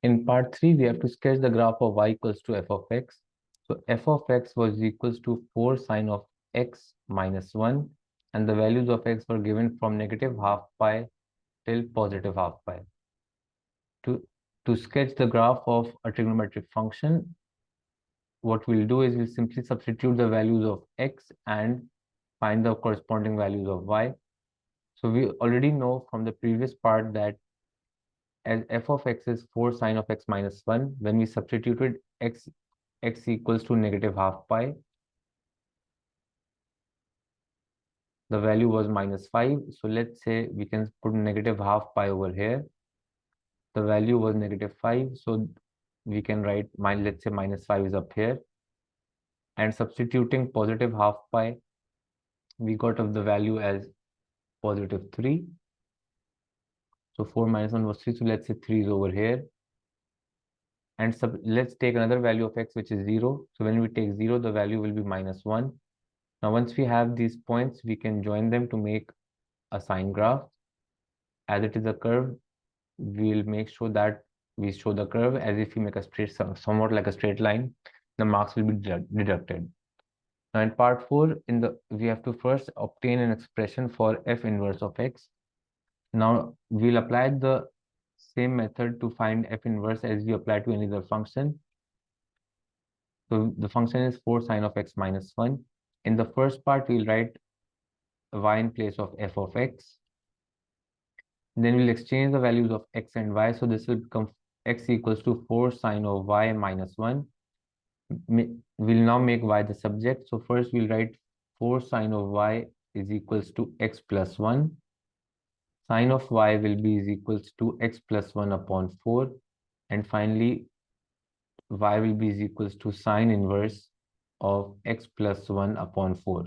In part 3, we have to sketch the graph of y equals to f of x. So f of x was equals to 4 sine of x minus 1, and the values of x were given from negative half pi till positive half pi. To sketch the graph of a trigonometric function, what we'll do is we'll simply substitute the values of x and find the corresponding values of y. So we already know from the previous part that as f of x is 4 sine of x minus 1, when we substituted x equals to negative half pi, the value was minus 5. So let's say we can put negative half pi over here. The value was negative 5. So we can write, let's say minus 5 is up here. And substituting positive half pi, we got of the value as positive 3. So 4 minus 1 was 3. So let's say 3 is over here. And let's take another value of x, which is 0. So when we take 0, the value will be minus 1. Now, once we have these points, we can join them to make a sine graph. As it is a curve, we'll make sure that we show the curve as if we make a straight, somewhat like a straight line. The marks will be deducted. Now, in part 4, we have to first obtain an expression for f inverse of x. Now, we'll apply the same method to find f inverse as we apply to any other function. So the function is 4 sine of x minus 1. In the first part, we'll write y in place of f of x. Then we'll exchange the values of x and y. So this will become x equals to 4 sine of y minus 1. We'll now make y the subject. So first we'll write 4 sine of y is equals to x plus 1. Sine of y will be is equals to x plus 1 upon 4. And finally, y will be is equals to sine inverse of x plus 1 upon 4.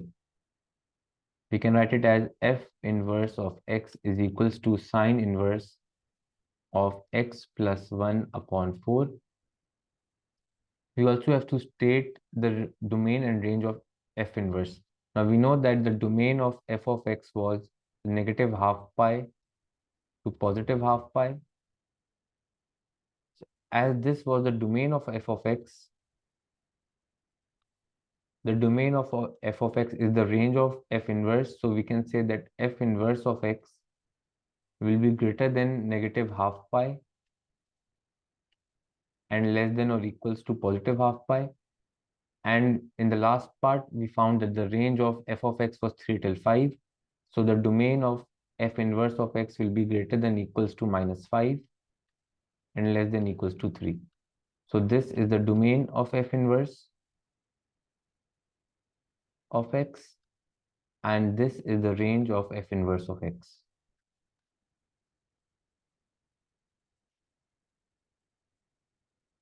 We can write it as f inverse of x is equals to sine inverse of x plus 1 upon 4. We also have to state the domain and range of f inverse. Now we know that the domain of f of x was negative half pi to positive half pi. So as this was the domain of f of x, the domain of f of x is the range of f inverse. So we can say that f inverse of x will be greater than negative half pi and less than or equals to positive half pi. And in the last part, we found that the range of f of x was 3 till 5. So the domain of f inverse of x will be greater than equals to minus 5 and less than equals to 3. So this is the domain of f inverse of x, and this is the range of f inverse of x.